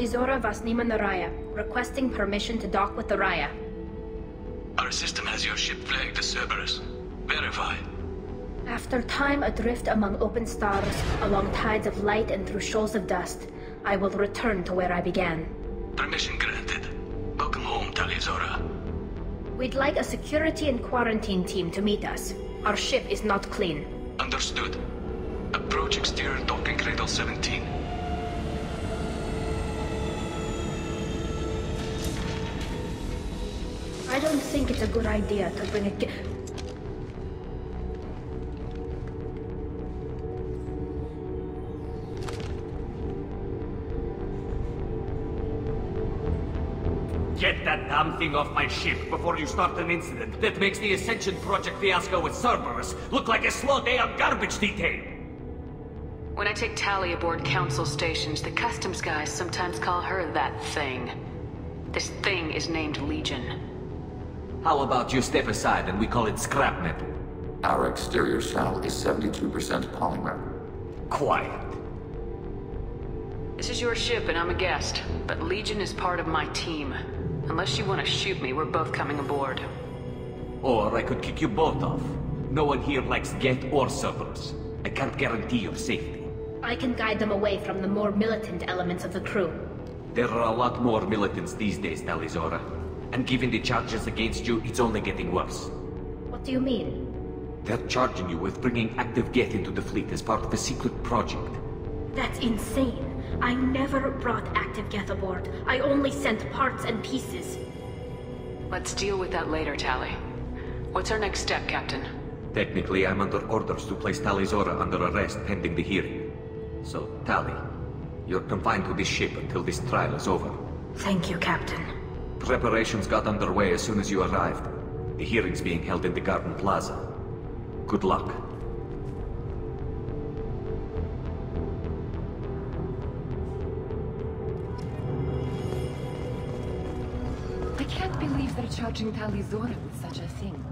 Tali'Zorah Vasnima Naraya, requesting permission to dock with the Raya. Our system has your ship flagged as Cerberus. Verify. After time adrift among open stars, along tides of light and through shoals of dust, I will return to where I began. Permission granted. Welcome home, Tali'Zorah. We'd like a security and quarantine team to meet us. Our ship is not clean. Understood. Approach exterior docking cradle 17. I don't think it's a good idea to bring a Get that damn thing off my ship before you start an incident that makes the Ascension Project fiasco with Cerberus look like a slow day on garbage detail! When I take Tali aboard council stations, the customs guys sometimes call her that thing. This thing is named Legion. How about you step aside and we call it scrap metal? Our exterior shell is 72% polymer. Quiet. This is your ship and I'm a guest, but Legion is part of my team. Unless you want to shoot me, we're both coming aboard. Or I could kick you both off. No one here likes Geth or Cerberus. I can't guarantee your safety. I can guide them away from the more militant elements of the crew. There are a lot more militants these days, Tali'Zorah. And given the charges against you, it's only getting worse. What do you mean? They're charging you with bringing active Geth into the fleet as part of a secret project. That's insane. I never brought active Geth aboard. I only sent parts and pieces. Let's deal with that later, Tali. What's our next step, Captain? Technically, I'm under orders to place Tali'Zorah under arrest pending the hearing. So, Tali, you're confined to this ship until this trial is over. Thank you, Captain. Preparations got underway as soon as you arrived. The hearing's being held in the Garden Plaza. Good luck. I can't believe they're charging Tali'Zorah with such a thing.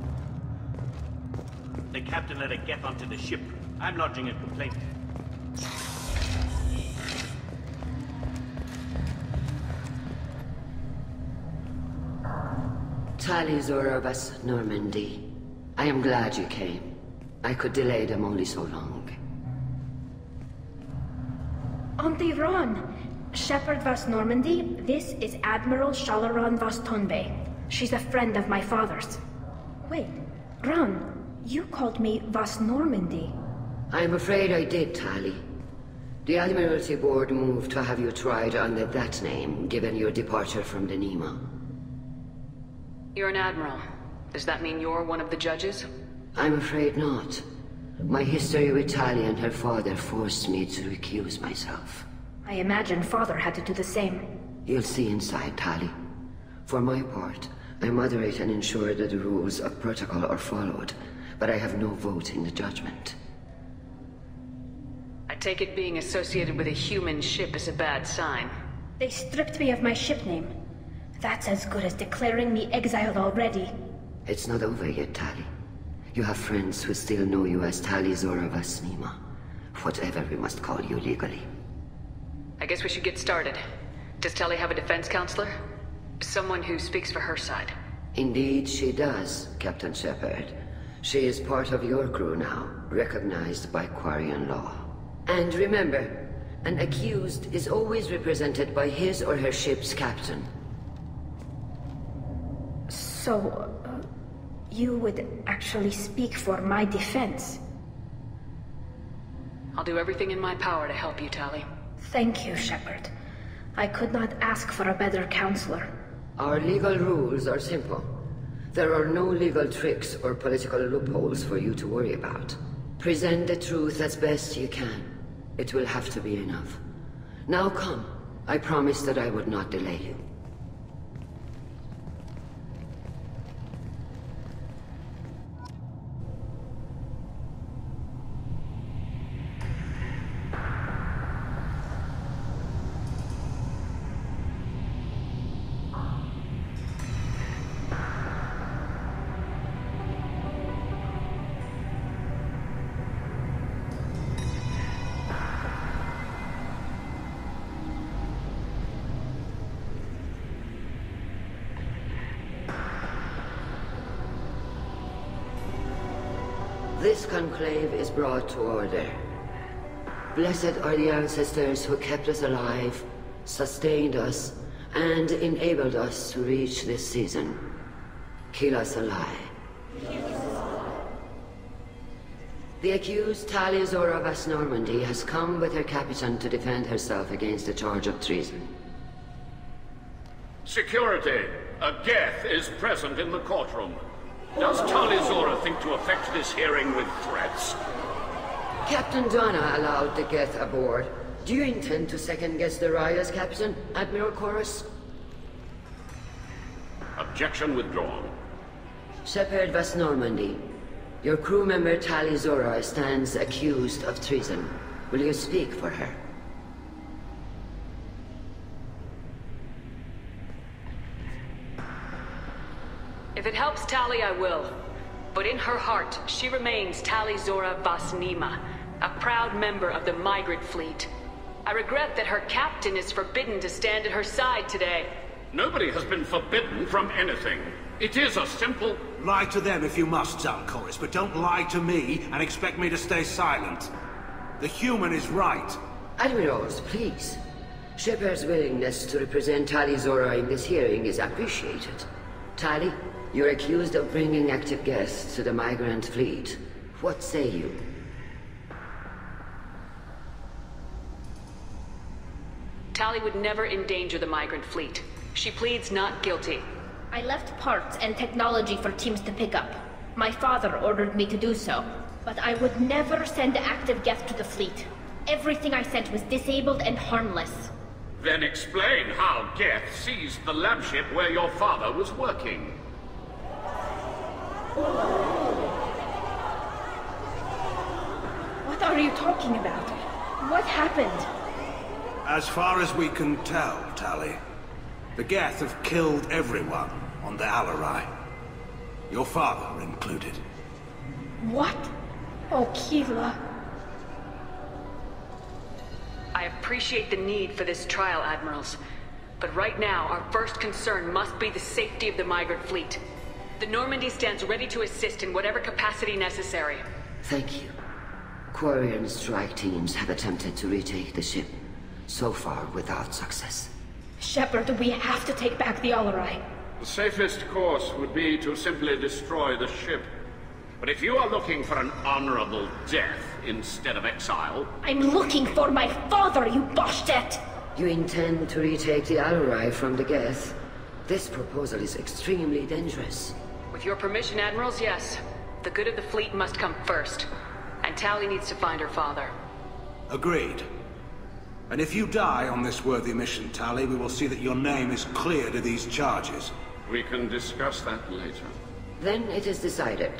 The captain let a Geth onto the ship. I'm lodging a complaint. Tali'Zorah vas Normandy. I am glad you came. I could delay them only so long. Auntie Ron! Shepherd vas Normandy, this is Admiral Shalaran vas Tonbe. She's a friend of my father's. Wait, Ron, you called me vas Normandy. I'm afraid I did, Tali. The Admiralty Board moved to have you tried under that name, given your departure from the Nima. You're an admiral. Does that mean you're one of the judges? I'm afraid not. My history with Tali and her father forced me to recuse myself. I imagine father had to do the same. You'll see inside, Tali. For my part, I moderate and ensure that the rules of protocol are followed, but I have no vote in the judgment. I take it being associated with a human ship is a bad sign. They stripped me of my ship name. That's as good as declaring me exiled already. It's not over yet, Tali. You have friends who still know you as Tali'Zorah vas Nima. Whatever we must call you legally. I guess we should get started. Does Tali have a defense counselor? Someone who speaks for her side. Indeed she does, Captain Shepard. She is part of your crew now, recognized by Quarian law. And remember, an accused is always represented by his or her ship's captain. So, you would actually speak for my defense? I'll do everything in my power to help you, Tali. Thank you, Shepard. I could not ask for a better counselor. Our legal rules are simple. There are no legal tricks or political loopholes for you to worry about. Present the truth as best you can. It will have to be enough. Now come. I promised that I would not delay you. This conclave is brought to order. Blessed are the ancestors who kept us alive, sustained us, and enabled us to reach this season. Kila Salai. The accused Tali'Zorah of Normandy has come with her captain to defend herself against the charge of treason. Security! A Geth is present in the courtroom. Does Tali'Zorah think to effect this hearing with threats? Captain Donna allowed the Geth aboard. Do you intend to second-guess the Raya's captain, Admiral Chorus? Objection withdrawn. Shepard Vas Normandy, your crew member Tali'Zorah stands accused of treason. Will you speak for her? If it helps Tali, I will. But in her heart, she remains Tali'Zorah Vas Nima, a proud member of the migrant fleet. I regret that her captain is forbidden to stand at her side today. Nobody has been forbidden from anything. It is a simple... Lie to them if you must, Zalcoris, but don't lie to me and expect me to stay silent. The human is right. Admirals, please. Shepard's willingness to represent Tali'Zorah in this hearing is appreciated. Tali, you're accused of bringing active guests to the migrant fleet. What say you? Tali would never endanger the migrant fleet. She pleads not guilty. I left parts and technology for teams to pick up. My father ordered me to do so. But I would never send active guests to the fleet. Everything I sent was disabled and harmless. Then explain how Geth seized the lab ship where your father was working. What are you talking about? What happened? As far as we can tell, Tali, the Geth have killed everyone on the Alarai. Your father included. What? Oh, Kila. I appreciate the need for this trial, Admirals. But right now, our first concern must be the safety of the migrant fleet. The Normandy stands ready to assist in whatever capacity necessary. Thank you. Quarian strike teams have attempted to retake the ship, so far without success. Shepard, we have to take back the Alarai. The safest course would be to simply destroy the ship. But if you are looking for an honorable death instead of exile... I'm looking for my father, you Boshtet! You intend to retake the Alarai from the Geth? This proposal is extremely dangerous. With your permission, Admirals, yes. The good of the fleet must come first. And Tali needs to find her father. Agreed. And if you die on this worthy mission, Tali, we will see that your name is cleared of these charges. We can discuss that later. Then it is decided.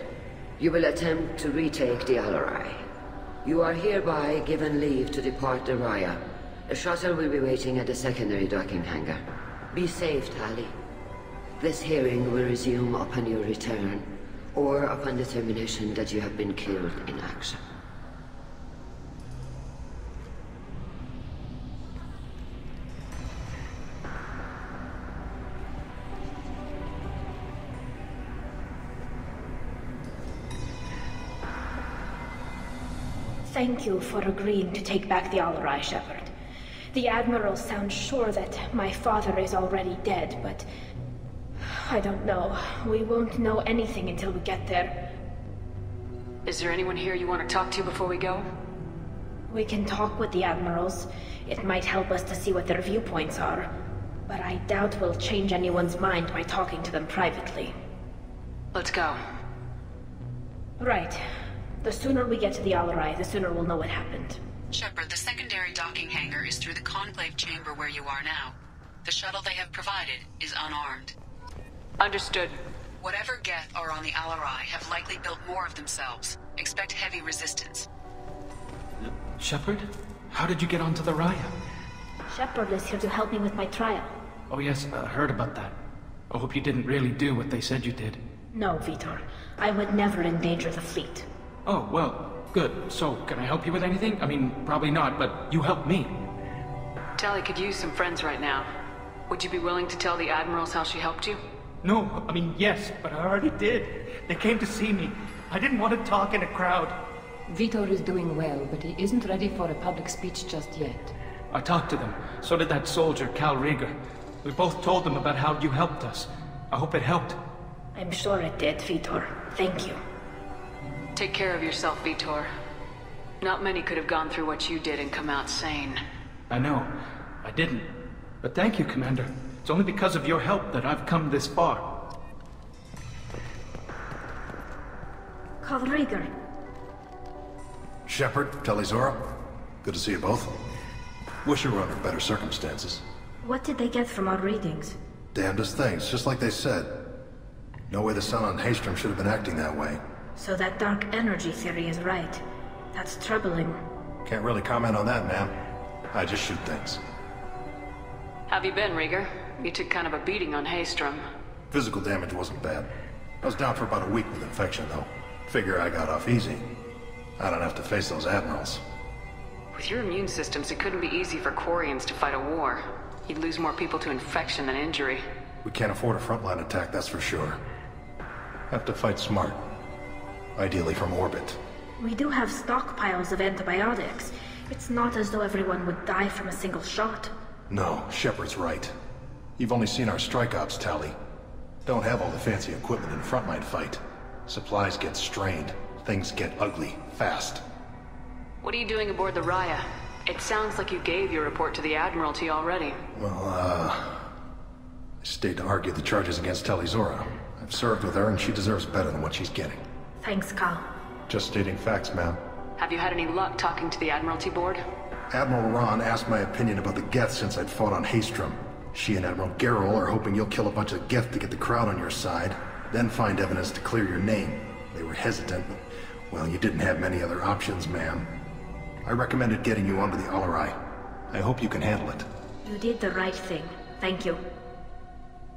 You will attempt to retake the Alarai. You are hereby given leave to depart the Raya. A shuttle will be waiting at the secondary docking hangar. Be safe, Tali. This hearing will resume upon your return, or upon determination that you have been killed in action. Thank you for agreeing to take back the Alarai, Shepard. The Admiral sounds sure that my father is already dead, but I don't know. We won't know anything until we get there. Is there anyone here you want to talk to before we go? We can talk with the admirals. It might help us to see what their viewpoints are. But I doubt we'll change anyone's mind by talking to them privately. Let's go. Right. The sooner we get to the Alarai, the sooner we'll know what happened. Shepard, the secondary docking hangar is through the conclave chamber where you are now. The shuttle they have provided is unarmed. Understood. Whatever Geth are on the Alarai have likely built more of themselves. Expect heavy resistance. Shepard? How did you get onto the Raya? Shepard is here to help me with my trial. Oh yes, I heard about that. I hope you didn't really do what they said you did. No, Vitor. I would never endanger the fleet. Oh, well, good. So, can I help you with anything? I mean, probably not, but you helped me. Tali could use some friends right now. Would you be willing to tell the admirals how she helped you? No, I mean, yes, but I already did. They came to see me. I didn't want to talk in a crowd. Vitor is doing well, but he isn't ready for a public speech just yet. I talked to them. So did that soldier, Cal Rieger. We both told them about how you helped us. I hope it helped. I'm sure it did, Vitor. Thank you. Take care of yourself, Vitor. Not many could have gone through what you did and come out sane. I know. I didn't. But thank you, Commander. It's only because of your help that I've come this far. Cal Rieger. Shepard, Tali'Zorah. Good to see you both. Wish you were under better circumstances. What did they get from our readings? Damnedest things, just like they said. No way the sun on Haystrom should have been acting that way. So that dark energy theory is right. That's troubling. Can't really comment on that, ma'am. I just shoot things. Have you been, Rieger? You took kind of a beating on Haystrom. Physical damage wasn't bad. I was down for about a week with infection, though. Figure I got off easy. I don't have to face those admirals. With your immune systems, it couldn't be easy for Quarians to fight a war. You'd lose more people to infection than injury. We can't afford a frontline attack, that's for sure. Have to fight smart. Ideally from orbit. We do have stockpiles of antibiotics. It's not as though everyone would die from a single shot. No, Shepard's right. You've only seen our strike ops, Tali. Don't have all the fancy equipment in frontline fight. Supplies get strained. Things get ugly, fast. What are you doing aboard the Raya? It sounds like you gave your report to the Admiralty already. Well, I stayed to argue the charges against Tali'Zorah. I've served with her and she deserves better than what she's getting. Thanks, Cal. Just stating facts, ma'am. Have you had any luck talking to the Admiralty board? Admiral Ron asked my opinion about the Geth since I'd fought on Haystrom. She and Admiral Gerrel are hoping you'll kill a bunch of Geth to get the crowd on your side, then find evidence to clear your name. They were hesitant, but, well, you didn't have many other options, ma'am. I recommended getting you onto the Alarai. I hope you can handle it. You did the right thing. Thank you.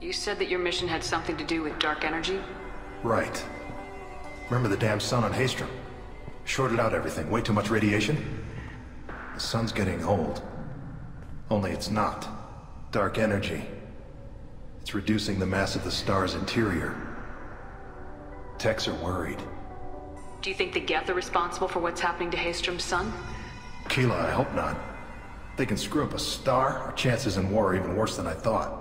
You said that your mission had something to do with dark energy? Right. Remember the damn sun on Haystrom? Shorted out everything. Way too much radiation? The sun's getting old. Only it's not. Dark energy. It's reducing the mass of the star's interior. Techs are worried. Do you think the Geth are responsible for what's happening to Haystrom's sun? Keela, I hope not. If they can screw up a star, our chances in war are even worse than I thought.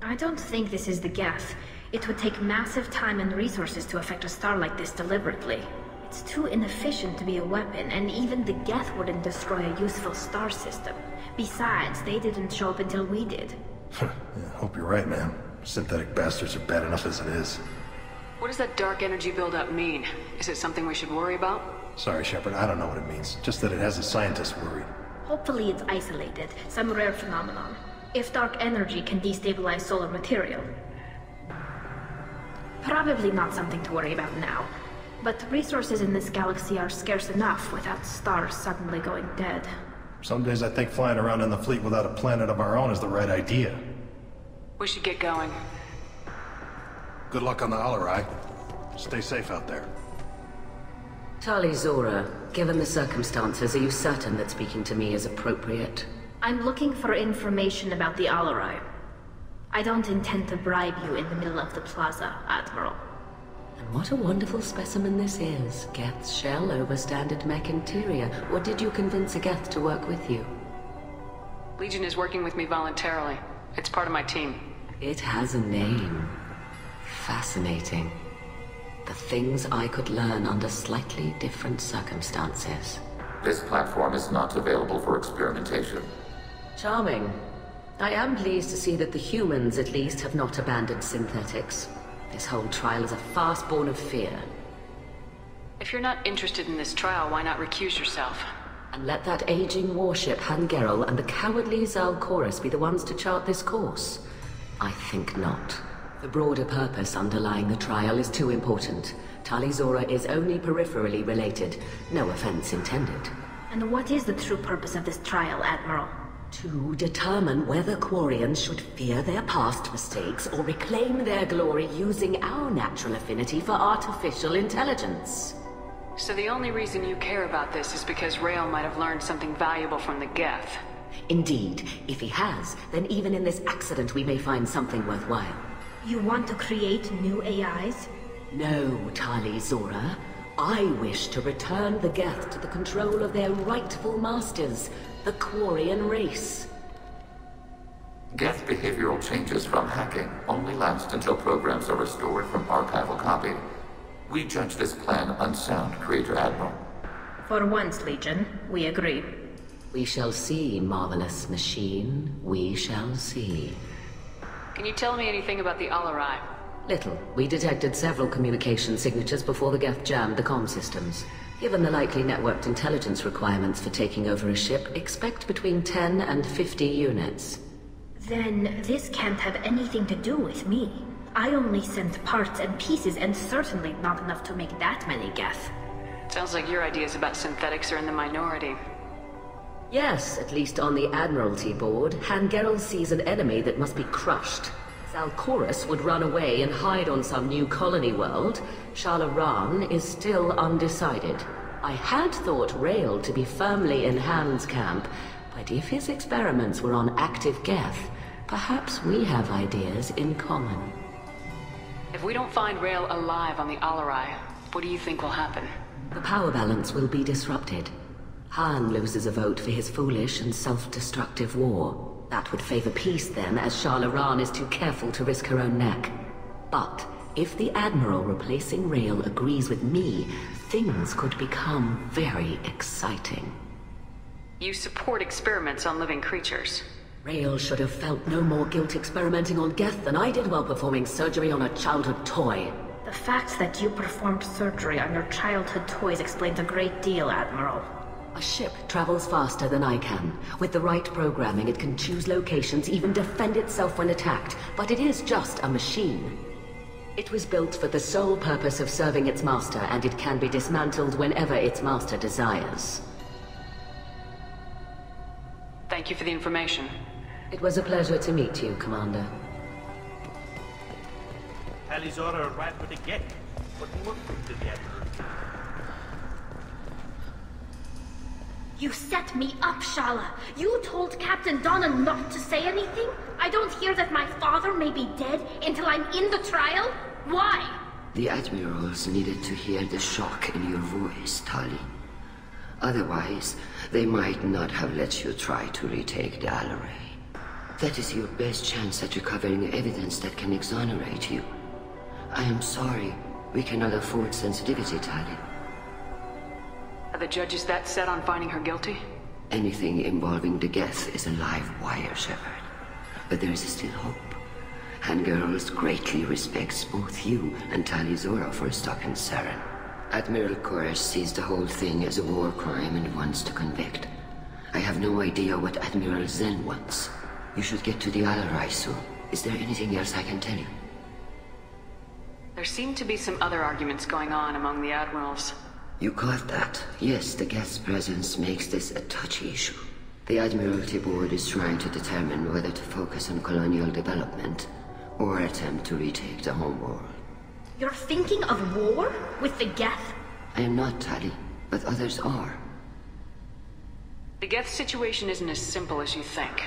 I don't think this is the Geth. It would take massive time and resources to affect a star like this deliberately. It's too inefficient to be a weapon, and even the Geth wouldn't destroy a useful star system. Besides, they didn't show up until we did. Yeah, hope you're right, man. Synthetic bastards are bad enough as it is. What does that dark energy buildup mean? Is it something we should worry about? Sorry, Shepard, I don't know what it means. Just that it has the scientists worried. Hopefully it's isolated, some rare phenomenon. If dark energy can destabilize solar material. Probably not something to worry about now. But resources in this galaxy are scarce enough without stars suddenly going dead. Some days I think flying around in the fleet without a planet of our own is the right idea. We should get going. Good luck on the Alarai. Stay safe out there. Tali'Zorah, given the circumstances, are you certain that speaking to me is appropriate? I'm looking for information about the Alarai. I don't intend to bribe you in the middle of the plaza, Admiral. And what a wonderful specimen this is. Geth's shell over standard mech interior. Or did you convince a Geth to work with you? Legion is working with me voluntarily. It's part of my team. It has a name. Fascinating. The things I could learn under slightly different circumstances. This platform is not available for experimentation. Charming. I am pleased to see that the humans, at least, have not abandoned synthetics. This whole trial is a farce born of fear. If you're not interested in this trial, why not recuse yourself? And let that aging warship Hangerel and the cowardly Zal'Koris be the ones to chart this course? I think not. The broader purpose underlying the trial is too important. Tali'Zorah is only peripherally related. No offense intended. And what is the true purpose of this trial, Admiral? To determine whether Quarians should fear their past mistakes or reclaim their glory using our natural affinity for artificial intelligence. So the only reason you care about this is because Rael might have learned something valuable from the Geth. Indeed. If he has, then even in this accident we may find something worthwhile. You want to create new AIs? No, Tali'Zorah. I wish to return the Geth to the control of their rightful masters, the Quarian race. Geth behavioral changes from hacking only last until programs are restored from archival copy. We judge this plan unsound, Creator Admiral. For once, Legion, we agree. We shall see, marvelous machine. We shall see. Can you tell me anything about the Alarai? Little. We detected several communication signatures before the Geth jammed the comm systems. Given the likely networked intelligence requirements for taking over a ship, expect between 10 and 50 units. Then this can't have anything to do with me. I only sent parts and pieces, and certainly not enough to make that many Geth. Sounds like your ideas about synthetics are in the minority. Yes, at least on the Admiralty board, Hangerel sees an enemy that must be crushed. Zal'Koris would run away and hide on some new colony world. Shalaran is still undecided. I had thought Rael to be firmly in Han's camp, but if his experiments were on active Geth, perhaps we have ideas in common. If we don't find Rael alive on the Alarai, what do you think will happen? The power balance will be disrupted. Han loses a vote for his foolish and self-destructive war. That would favor peace then, as Shalaran is too careful to risk her own neck. But if the Admiral replacing Rael agrees with me, things could become very exciting. You support experiments on living creatures. Rael should have felt no more guilt experimenting on Geth than I did while performing surgery on a childhood toy. The fact that you performed surgery on your childhood toys explains a great deal, Admiral. A ship travels faster than I can. With the right programming, it can choose locations, even defend itself when attacked. But it is just a machine. It was built for the sole purpose of serving its master, and it can be dismantled whenever its master desires. Thank you for the information. It was a pleasure to meet you, Commander. Tali'Zorah arrived with a Geth, but what did the Admiral? You set me up, Shala. You told Captain Donna not to say anything? I don't hear that my father may be dead until I'm in the trial? Why? The Admirals needed to hear the shock in your voice, Tali. Otherwise, they might not have let you try to retake the Alarai. That is your best chance at recovering evidence that can exonerate you. I am sorry. We cannot afford sensitivity, Tali. Are the judges that set on finding her guilty? Anything involving the Geth is a live wire, Shepard. But there is still hope. Hangerel greatly respects both you and Tali'Zorah for stopping Saren. Admiral Koresh sees the whole thing as a war crime and wants to convict. I have no idea what Admiral Zen wants. You should get to the Alarai soon. Is there anything else I can tell you? There seem to be some other arguments going on among the admirals. You caught that? Yes, the Geth's presence makes this a touchy issue. The Admiralty Board is trying to determine whether to focus on colonial development or attempt to retake the homeworld. You're thinking of war? With the Geth? I am not, Tali, but others are. The Geth situation isn't as simple as you think.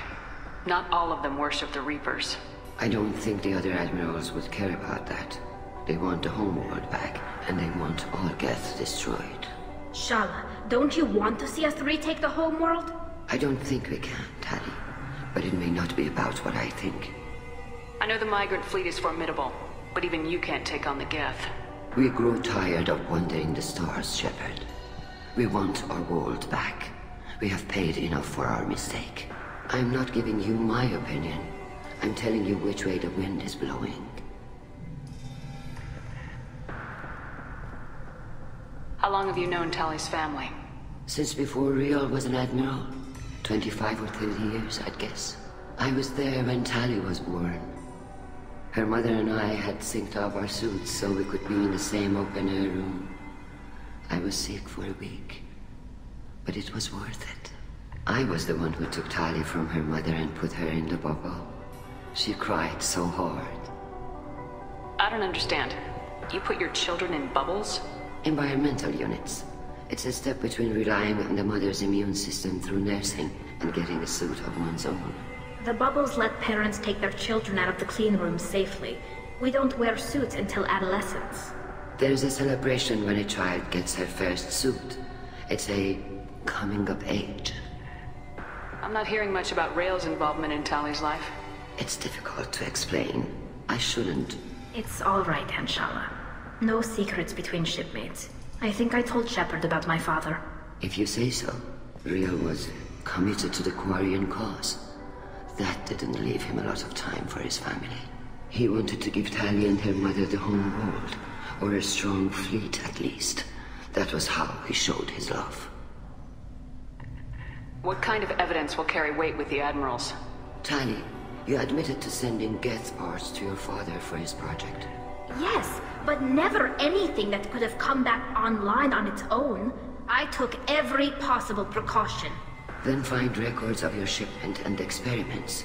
Not all of them worship the Reapers. I don't think the other admirals would care about that. They want the homeworld back, and they want all Geth destroyed. Shala, don't you want to see us retake the homeworld? I don't think we can, Tali. But it may not be about what I think. I know the migrant fleet is formidable, But even you can't take on the Geth. We grow tired of wandering the stars, Shepard. We want our world back. We have paid enough for our mistake. I'm not giving you my opinion. I'm telling you which way the wind is blowing. How long have you known Tali's family? Since before Riel was an admiral. 25 or 30 years, I'd guess. I was there when Tali was born. Her mother and I had synced up our suits so we could be in the same open-air room. I was sick for a week, but it was worth it. I was the one who took Tali from her mother and put her in the bubble. She cried so hard. I don't understand. You put your children in bubbles? Environmental units. It's a step between relying on the mother's immune system through nursing and getting a suit of one's own. The bubbles let parents take their children out of the clean rooms safely. We don't wear suits until adolescence. There's a celebration when a child gets her first suit. It's a coming of age. I'm not hearing much about Rael's involvement in Tali's life. It's difficult to explain. I shouldn't. It's all right, Anshala. No secrets between shipmates. I think I told Shepard about my father. If you say so. Riel was committed to the Quarian cause. That didn't leave him a lot of time for his family. He wanted to give Tali and her mother the home world, or a strong fleet at least. That was how he showed his love. What kind of evidence will carry weight with the admirals? Tali, you admitted to sending Geth parts to your father for his project. Yes, but never anything that could have come back online on its own. I took every possible precaution. Then find records of your shipment and experiments.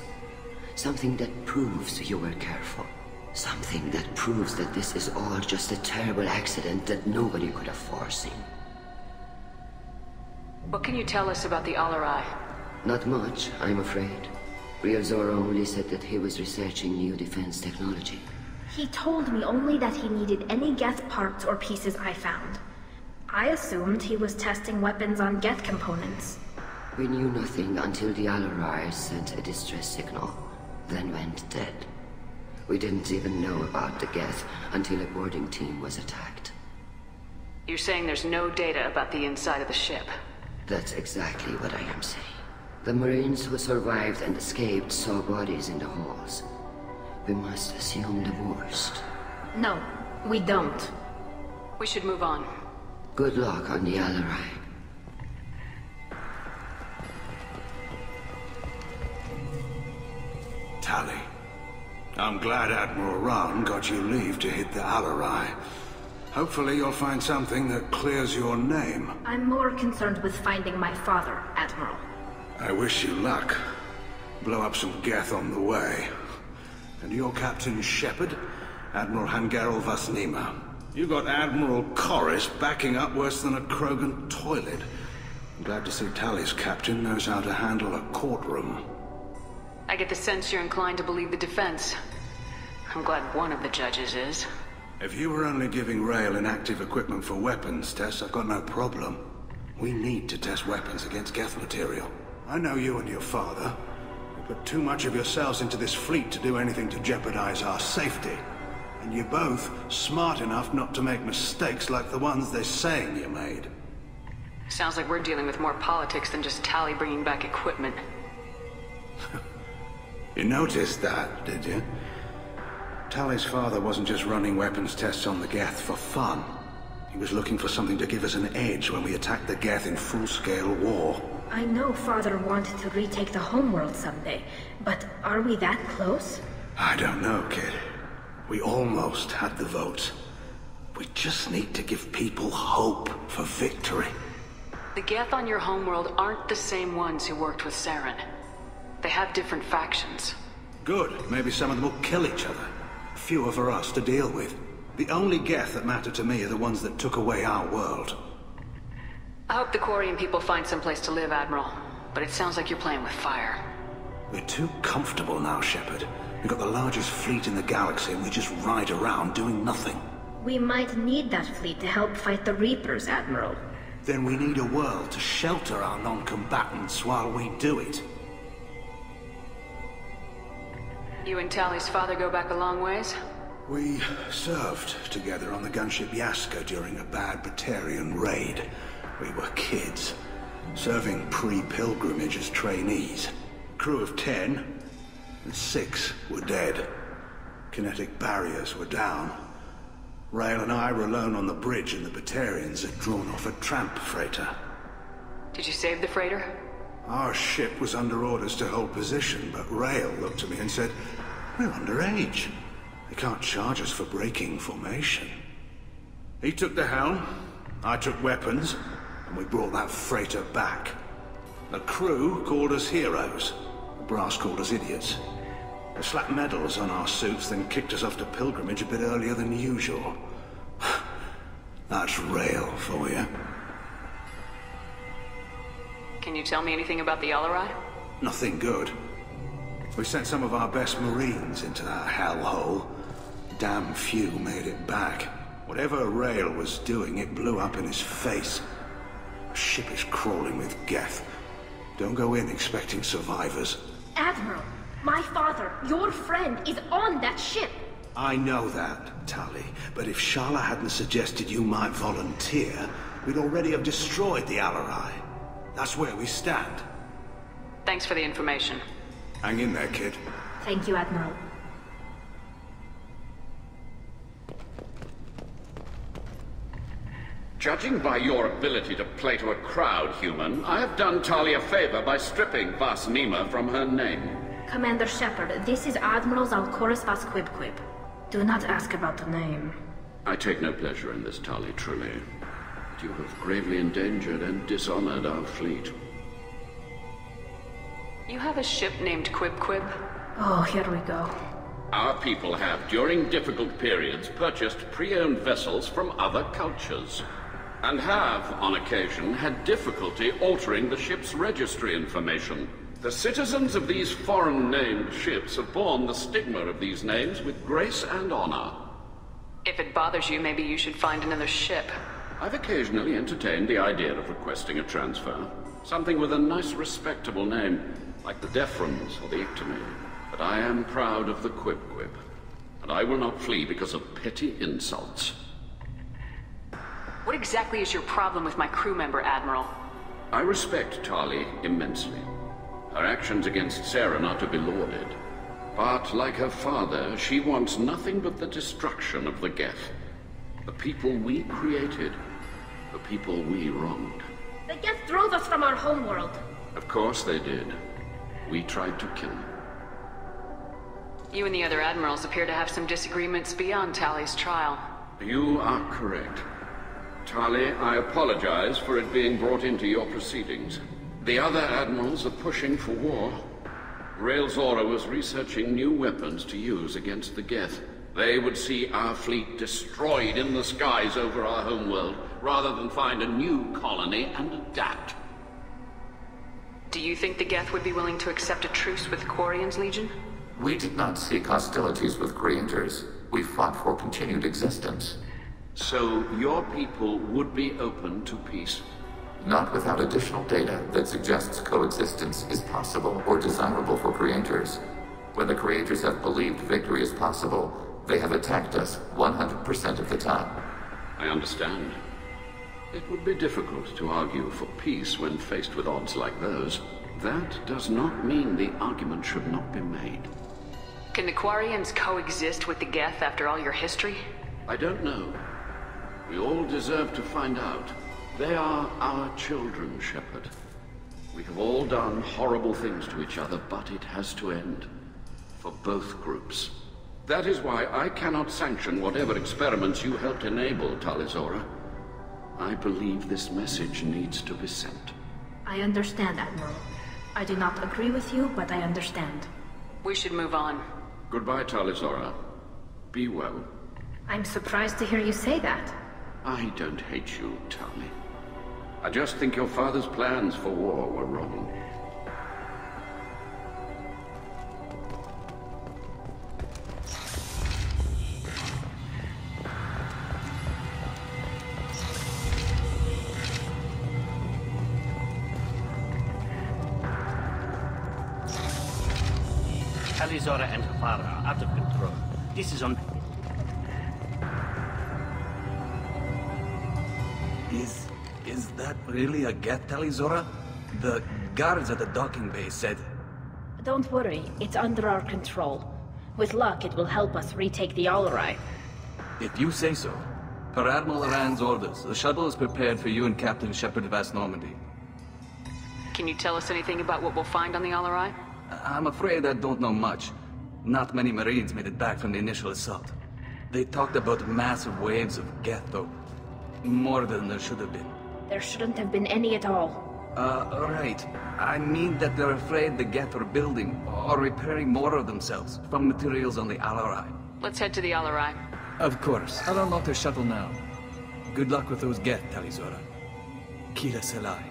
Something that proves you were careful. Something that proves that this is all just a terrible accident that nobody could have foreseen. What can you tell us about the Alarai? Not much, I'm afraid. Tali'Zorah only said that he was researching new defense technology. He told me only that he needed any Geth parts or pieces I found. I assumed he was testing weapons on Geth components. We knew nothing until the Alarai sent a distress signal, then went dead. We didn't even know about the Geth until a boarding team was attacked. You're saying there's no data about the inside of the ship? That's exactly what I am saying. The Marines who survived and escaped saw bodies in the halls. We must assume the worst. No, we don't. We should move on. Good luck on the Alarai. Tali, I'm glad Admiral Rahn got you leave to hit the Alarai. Hopefully you'll find something that clears your name. I'm more concerned with finding my father, Admiral. I wish you luck. Blow up some Geth on the way. And your Captain Shepard, Admiral Hangarel Vasnima. You got Admiral Corris backing up worse than a Krogan toilet. I'm glad to see Tali's captain knows how to handle a courtroom. I get the sense you're inclined to believe the defense. I'm glad one of the judges is. If you were only giving Rael inactive equipment for weapons tests, I've got no problem. We need to test weapons against Geth material. I know you and your father. You put too much of yourselves into this fleet to do anything to jeopardize our safety. And you're both smart enough not to make mistakes like the ones they're saying you made. Sounds like we're dealing with more politics than just Tali bringing back equipment. You noticed that, did you? Tali's father wasn't just running weapons tests on the Geth for fun. He was looking for something to give us an edge when we attacked the Geth in full-scale war. I know Father wanted to retake the homeworld someday, but are we that close? I don't know, kid. We almost had the votes. We just need to give people hope for victory. The Geth on your homeworld aren't the same ones who worked with Saren. They have different factions. Good. Maybe some of them will kill each other. Fewer for us to deal with. The only Geth that matter to me are the ones that took away our world. I hope the Quarian people find some place to live, Admiral. But it sounds like you're playing with fire. We're too comfortable now, Shepard. We've got the largest fleet in the galaxy and we just ride around doing nothing. We might need that fleet to help fight the Reapers, Admiral. Then we need a world to shelter our non-combatants while we do it. You and Tali's father go back a long ways? We served together on the gunship Yaska during a bad Batarian raid. We were kids, serving pre-pilgrimage as trainees. Crew of 10, and 6 were dead. Kinetic barriers were down. Rail and I were alone on the bridge, and the Batarians had drawn off a tramp freighter. Did you save the freighter? Our ship was under orders to hold position, but Rail looked at me and said, "We're underage. They can't charge us for breaking formation." He took the helm, I took weapons, and we brought that freighter back. The crew called us heroes. The brass called us idiots. They slapped medals on our suits, then kicked us off to pilgrimage a bit earlier than usual. That's Rail for you. Can you tell me anything about the Alarai? Nothing good. We sent some of our best Marines into that hellhole. Damn few made it back. Whatever Rail was doing, it blew up in his face. The ship is crawling with Geth. Don't go in expecting survivors. Admiral, my father, your friend, is on that ship. I know that, Tali, but if Shala hadn't suggested you might volunteer, we'd already have destroyed the Alarai. That's where we stand. Thanks for the information. Hang in there, kid. Thank you, Admiral. Judging by your ability to play to a crowd, human, I have done Tali a favor by stripping Vas Nima from her name. Commander Shepard, this is Admiral Zalkoris Vas Quib. Do not ask about the name. I take no pleasure in this, Tali, truly. But you have gravely endangered and dishonored our fleet. You have a ship named Quib? Oh, here we go. Our people have, during difficult periods, purchased pre-owned vessels from other cultures. And have, on occasion, had difficulty altering the ship's registry information. The citizens of these foreign-named ships have borne the stigma of these names with grace and honor. If it bothers you, maybe you should find another ship. I've occasionally entertained the idea of requesting a transfer. Something with a nice, respectable name, like the Defrons or the Ictomy. But I am proud of the Quib, and I will not flee because of petty insults. What exactly is your problem with my crew member, Admiral? I respect Tali immensely. Her actions against Sarah are not to be lauded. But, like her father, she wants nothing but the destruction of the Geth. The people we created. The people we wronged. The Geth drove us from our homeworld. Of course they did. We tried to kill them. You and the other admirals appear to have some disagreements beyond Tali's trial. You are correct. Tali, I apologize for it being brought into your proceedings. The other admirals are pushing for war. Tali'Zorah was researching new weapons to use against the Geth. They would see our fleet destroyed in the skies over our homeworld, rather than find a new colony and adapt. Do you think the Geth would be willing to accept a truce with Quarian's Legion? We did not seek hostilities with creators. We fought for continued existence. So your people would be open to peace? Not without additional data that suggests coexistence is possible or desirable for creators. When the creators have believed victory is possible, they have attacked us 100% of the time. I understand. It would be difficult to argue for peace when faced with odds like those. That does not mean the argument should not be made. Can the Quarians coexist with the Geth after all your history? I don't know. We all deserve to find out. They are our children, Shepard. We have all done horrible things to each other, but it has to end. For both groups. That is why I cannot sanction whatever experiments you helped enable, Tali'Zorah. I believe this message needs to be sent. I understand, Admiral. I do not agree with you, but I understand. We should move on. Goodbye, Tali'Zorah. Be well. I'm surprised to hear you say that. I don't hate you, Tali. I just think your father's plans for war were wrong. Tali'Zorah and her father are out of control. This is on... Is that really a Geth, Tali'Zorah? The guards at the docking bay said... Don't worry, it's under our control. With luck, it will help us retake the Alarai. If you say so. Per Admiral Rand's orders, the shuttle is prepared for you and Captain Shepard Vast Normandy. Can you tell us anything about what we'll find on the Alarai? I'm afraid I don't know much. Not many Marines made it back from the initial assault. They talked about massive waves of Geth, though. More than there should have been. There shouldn't have been any at all. Right. I mean that they're afraid the Geth are building or repairing more of themselves from materials on the Alarai. Let's head to the Alarai. Of course. I'll unlock the shuttle now. Good luck with those Geth, Tali'Zorah. Kira Selai.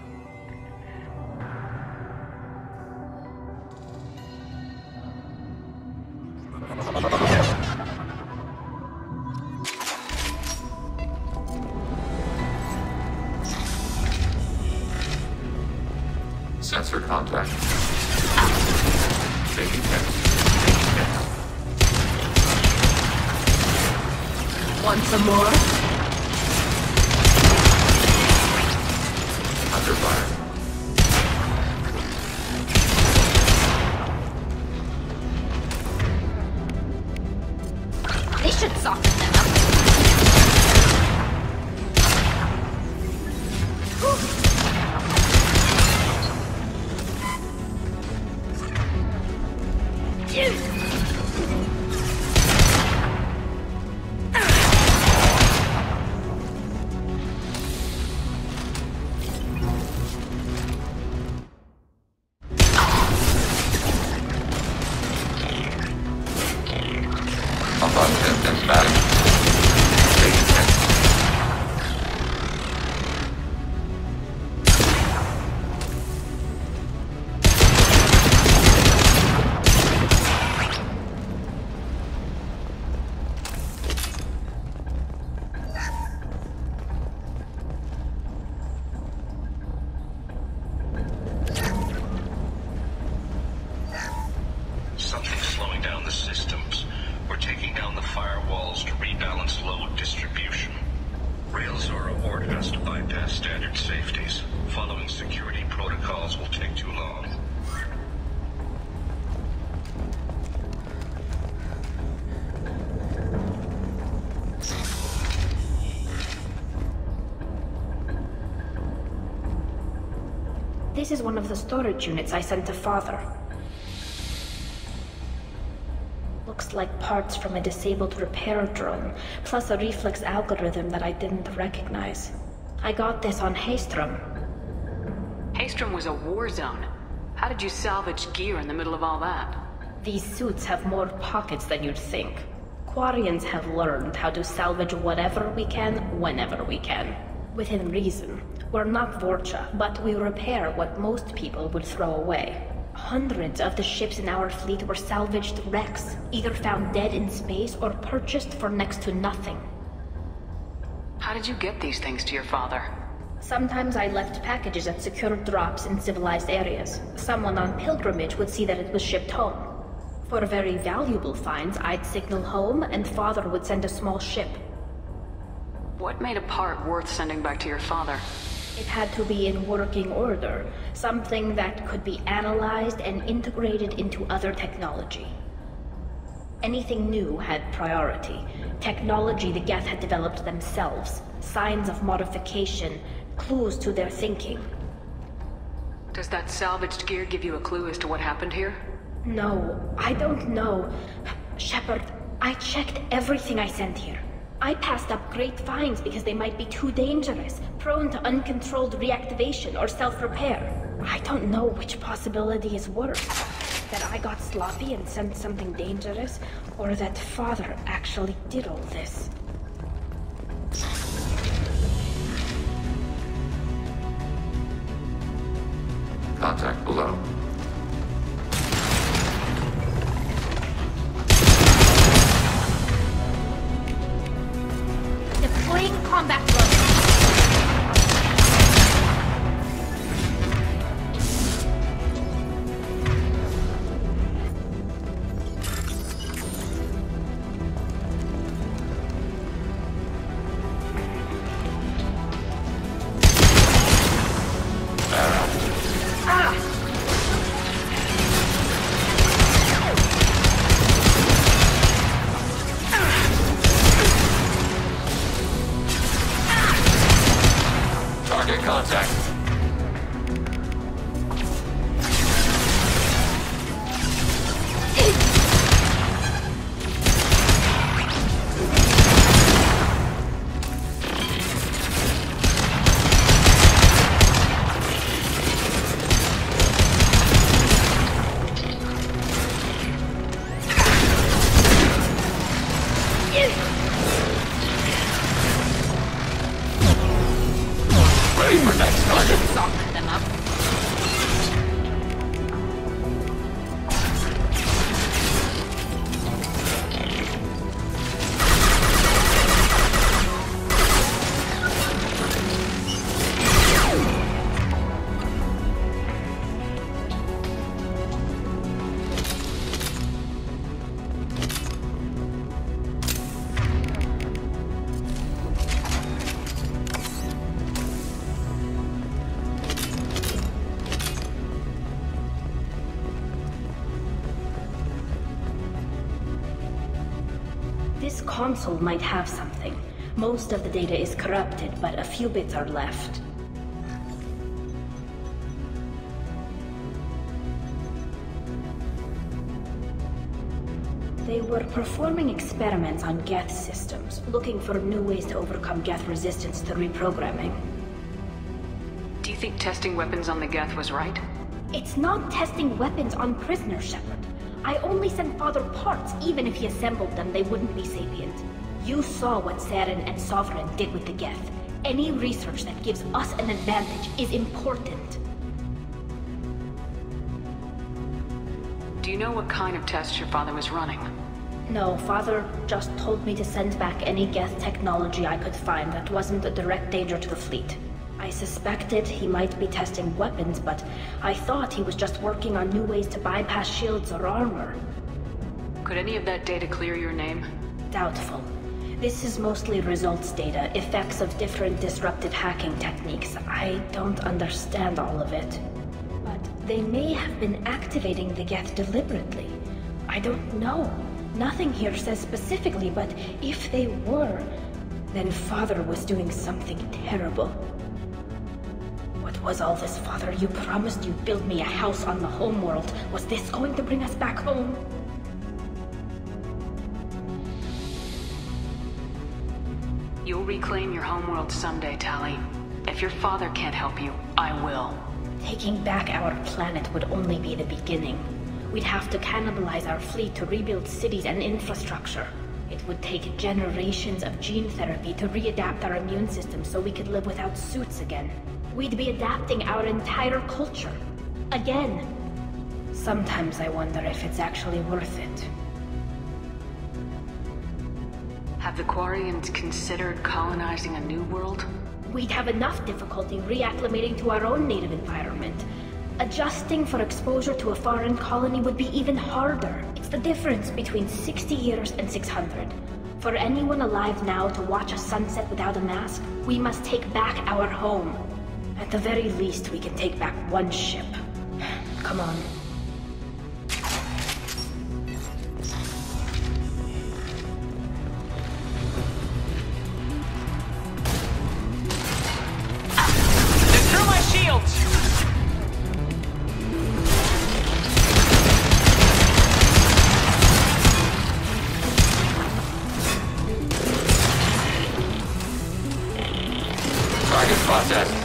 Sensor contact. Taking text. Want some more? Under fire. They should soften them up. This is one of the storage units I sent to Father. Looks like parts from a disabled repair drone, plus a reflex algorithm that I didn't recognize. I got this on Heystrom. Heystrom was a war zone. How did you salvage gear in the middle of all that? These suits have more pockets than you'd think. Quarians have learned how to salvage whatever we can, whenever we can. Within reason. We're not Vorcha, but we repair what most people would throw away. Hundreds of the ships in our fleet were salvaged wrecks, either found dead in space or purchased for next to nothing. How did you get these things to your father? Sometimes I left packages at secure drops in civilized areas. Someone on pilgrimage would see that it was shipped home. For very valuable finds, I'd signal home, and Father would send a small ship. What made a part worth sending back to your father? It had to be in working order, something that could be analyzed and integrated into other technology. Anything new had priority. Technology the Geth had developed themselves, signs of modification, clues to their thinking. Does that salvaged gear give you a clue as to what happened here? No, I don't know. Shepard, I checked everything I sent here. I passed up great finds because they might be too dangerous, prone to uncontrolled reactivation or self-repair. I don't know which possibility is worse. That I got sloppy and sent something dangerous, or that Father actually did all this. Contact below. Deploying combat mode. Target contact. Ready for next target. Soften them up. This console might have something. Most of the data is corrupted, but a few bits are left. They were performing experiments on Geth systems, looking for new ways to overcome Geth resistance to reprogramming. Do you think testing weapons on the Geth was right? It's not testing weapons on prisoners, Shepard. I only sent Father parts. Even if he assembled them, they wouldn't be sapient. You saw what Saren and Sovereign did with the Geth. Any research that gives us an advantage is important. Do you know what kind of tests your father was running? No, Father just told me to send back any Geth technology I could find that wasn't a direct danger to the fleet. I suspected he might be testing weapons, but I thought he was just working on new ways to bypass shields or armor. Could any of that data clear your name? Doubtful. This is mostly results data, effects of different disruptive hacking techniques. I don't understand all of it. But they may have been activating the Geth deliberately. I don't know. Nothing here says specifically, but if they were, then Father was doing something terrible. What was all this, Father? You promised you'd build me a house on the homeworld. Was this going to bring us back home? You'll reclaim your homeworld someday, Tali. If your father can't help you, I will. Taking back our planet would only be the beginning. We'd have to cannibalize our fleet to rebuild cities and infrastructure. It would take generations of gene therapy to readapt our immune system so we could live without suits again. We'd be adapting our entire culture. Again. Sometimes I wonder if it's actually worth it. Have the Quarians considered colonizing a new world? We'd have enough difficulty reacclimating to our own native environment. Adjusting for exposure to a foreign colony would be even harder. It's the difference between 60 years and 600. For anyone alive now to watch a sunset without a mask, we must take back our home. At the very least, we can take back one ship. Come on. Through my shields! Target processed.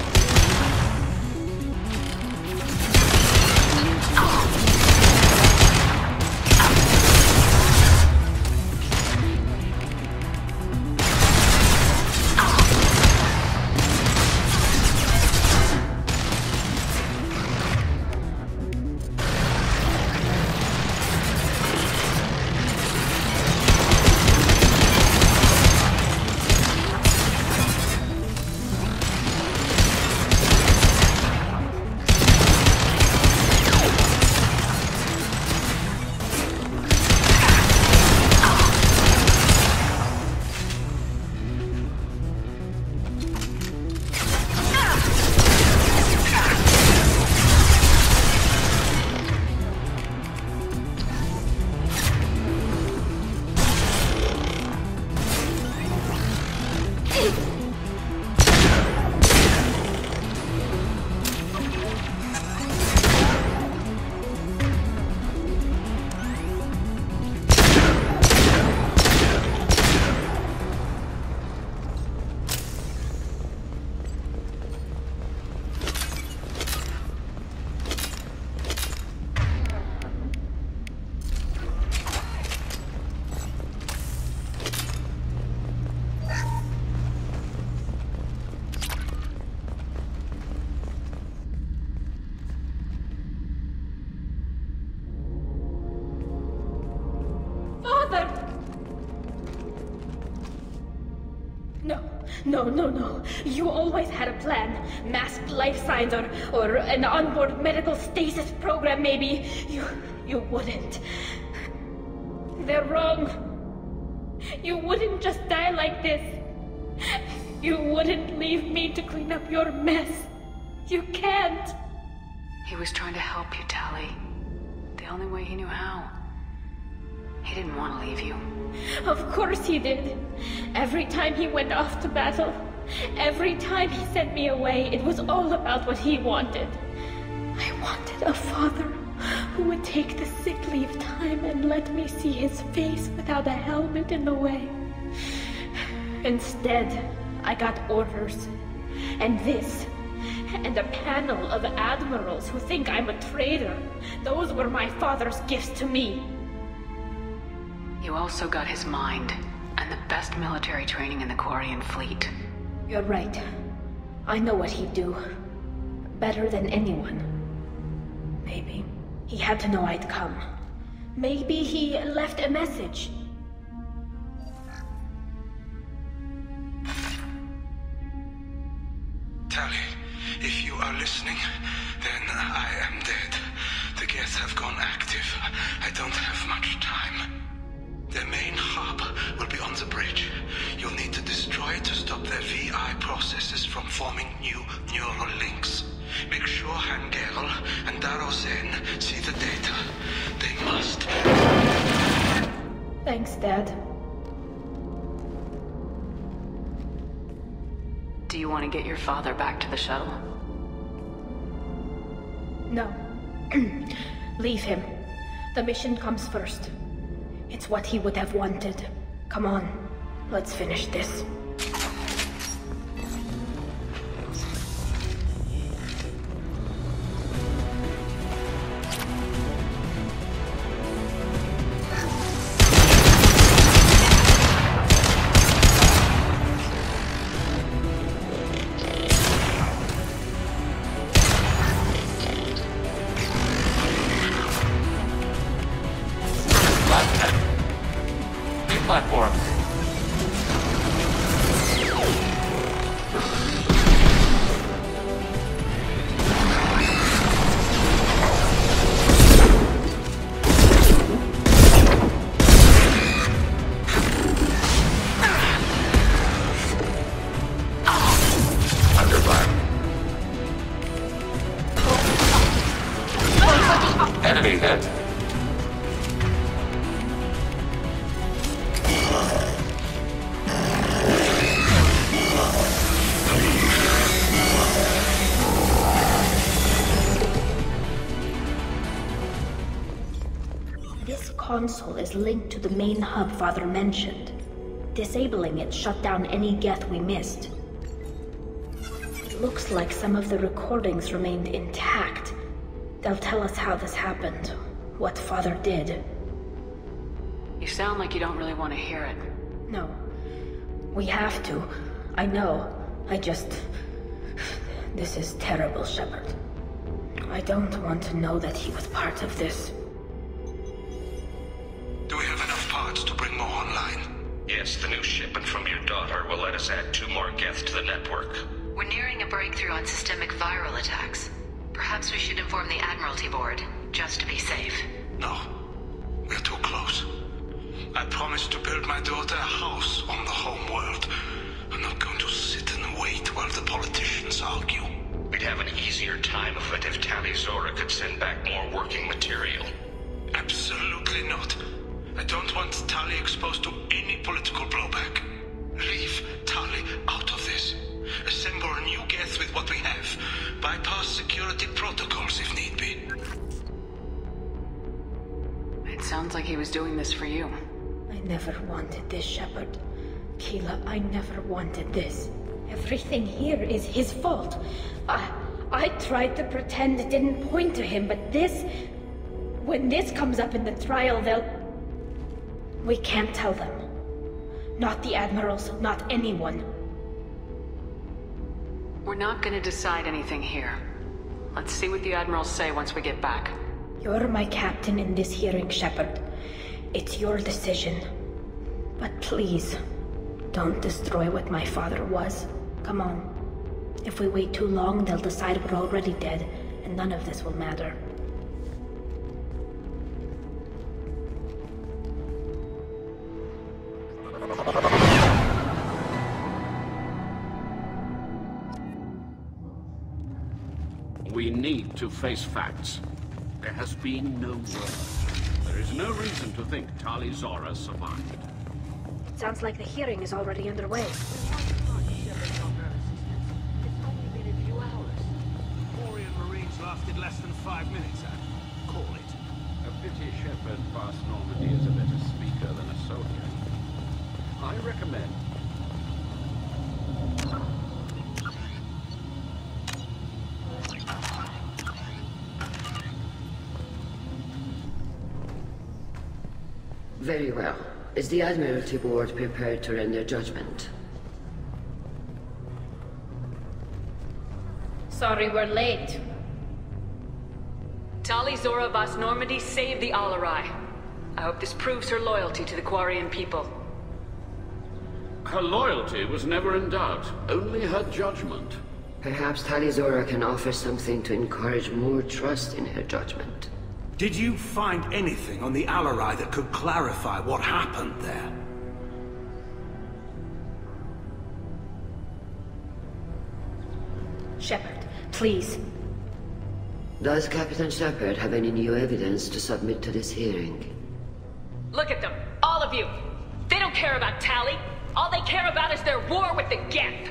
No. You always had a plan. Masked life signs or an onboard medical stasis program, maybe. You wouldn't. They're wrong. You wouldn't just die like this. You wouldn't leave me to clean up your mess. You can't. He was trying to help you, Tali. The only way he knew how. He didn't want to leave you. Of course he did. Every time he went off to battle, every time he sent me away, it was all about what he wanted. I wanted a father who would take the sick leave time and let me see his face without a helmet in the way. Instead, I got orders. And this. And a panel of admirals who think I'm a traitor. Those were my father's gifts to me. You also got his mind, and the best military training in the Quarian fleet. You're right. I know what he'd do. Better than anyone. Maybe. He had to know I'd come. Maybe he left a message. Tali, if you are listening, then I am dead. The Geth have gone active. I don't have much time. Their main hub will be on the bridge. You'll need to destroy it to stop their VI processes from forming new neural links. Make sure Hangerel and Darozen see the data. They must. Thanks, Dad. Do you want to get your father back to the shuttle? No. Leave him. The mission comes first. It's what he would have wanted. Come on, let's finish this. Platforms. Under fire. Enemy hit. Console is linked to the main hub Father mentioned. Disabling it shut down any Geth we missed. It looks like some of the recordings remained intact. They'll tell us how this happened, what Father did. You sound like you don't really want to hear it. No. We have to. I know. This is terrible, Shepard. I don't want to know that he was part of this. Do we have enough parts to bring more online? Yes, the new shipment from your daughter will let us add 2 more Geth to the network. We're nearing a breakthrough on systemic viral attacks. Perhaps we should inform the Admiralty Board, just to be safe. No. We're too close. I promised to build my daughter a house on the home world. I'm not going to sit and wait while the politicians argue. We'd have an easier time of it if Tali'Zorah could send back more working material. Absolutely not. I don't want Tali exposed to any political blowback. Leave Tali out of this. Assemble a new Geth with what we have. Bypass security protocols if need be. It sounds like he was doing this for you. I never wanted this, Shepard. Keela, I never wanted this. Everything here is his fault. I tried to pretend it didn't point to him, but this... When this comes up in the trial, we can't tell them. Not the admirals, not anyone. We're not gonna decide anything here. Let's see what the admirals say once we get back. You're my captain in this hearing, Shepard. It's your decision. But please, Don't destroy what my father was. Come on. If we wait too long, they'll decide we're already dead, and none of this will matter. We need to face facts. There has been no word. There is no reason to think Tali'Zorah survived. It sounds like the hearing is already underway. Lasted less than 5 minutes, I'd call it. A pity Shepard Vos Normandy is a better speaker than a soldier. I recommend... Very well. Is the Admiralty Board prepared to render judgment? Sorry we're late. Tali'Zorah Vos Normandy saved the Alarai. I hope this proves her loyalty to the Quarian people. Her loyalty was never in doubt, only her judgment. Perhaps Tali'Zorah can offer something to encourage more trust in her judgment. Did you find anything on the Alarai that could clarify what happened there? Shepard, please. Does Captain Shepard have any new evidence to submit to this hearing? Look at them, all of you. They don't care about Tali. All they care about is their war with the Geth.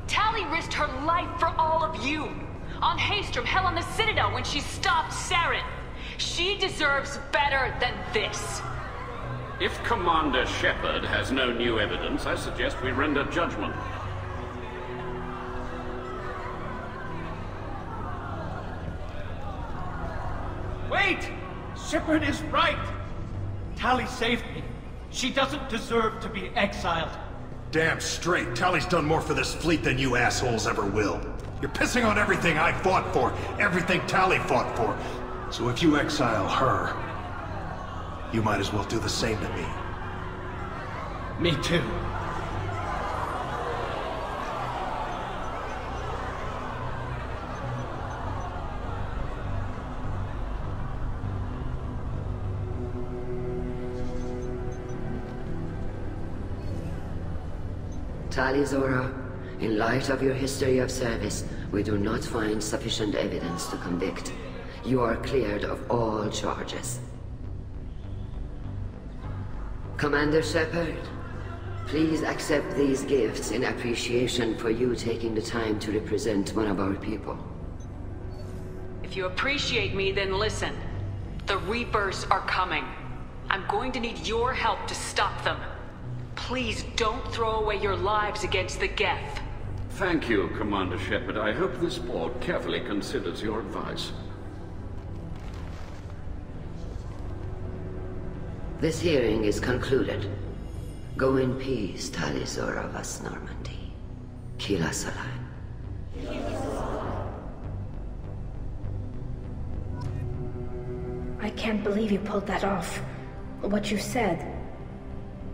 Tali risked her life for all of you. On Haystrom, hell, on the Citadel when she stopped Saren. She deserves better than this. If Commander Shepard has no new evidence, I suggest we render judgment. Wait! Shepard is right! Tali saved me. She doesn't deserve to be exiled. Damn straight. Tali's done more for this fleet than you assholes ever will. You're pissing on everything I fought for, everything Tali fought for. So if you exile her, you might as well do the same to me. Me too. Tali'Zorah, in light of your history of service, we do not find sufficient evidence to convict. You are cleared of all charges. Commander Shepard, please accept these gifts in appreciation for you taking the time to represent one of our people. If you appreciate me, then listen. The Reapers are coming. I'm going to need your help to stop them. Please don't throw away your lives against the Geth. Thank you, Commander Shepard. I hope this board carefully considers your advice. This hearing is concluded. Go in peace, Tali'Zorah Vos Normandy. Kila Salai. I can't believe you pulled that off. What you said.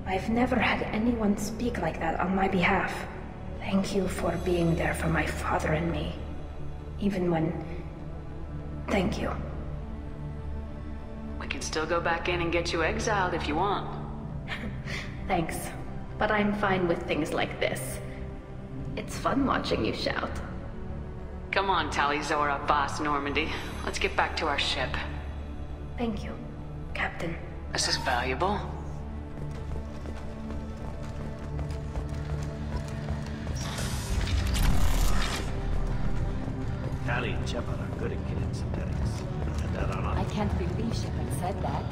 I've never had anyone speak like that on my behalf. Thank you for being there for my father and me. Even when... Thank you. We can still go back in and get you exiled if you want. Thanks. But I'm fine with things like this. It's fun watching you shout. Come on, Tali'Zorah Vos Normandy. Let's get back to our ship. Thank you, Captain. This is valuable. Tali and Shepard are good at killing synthetics. I can't believe Shepard said that.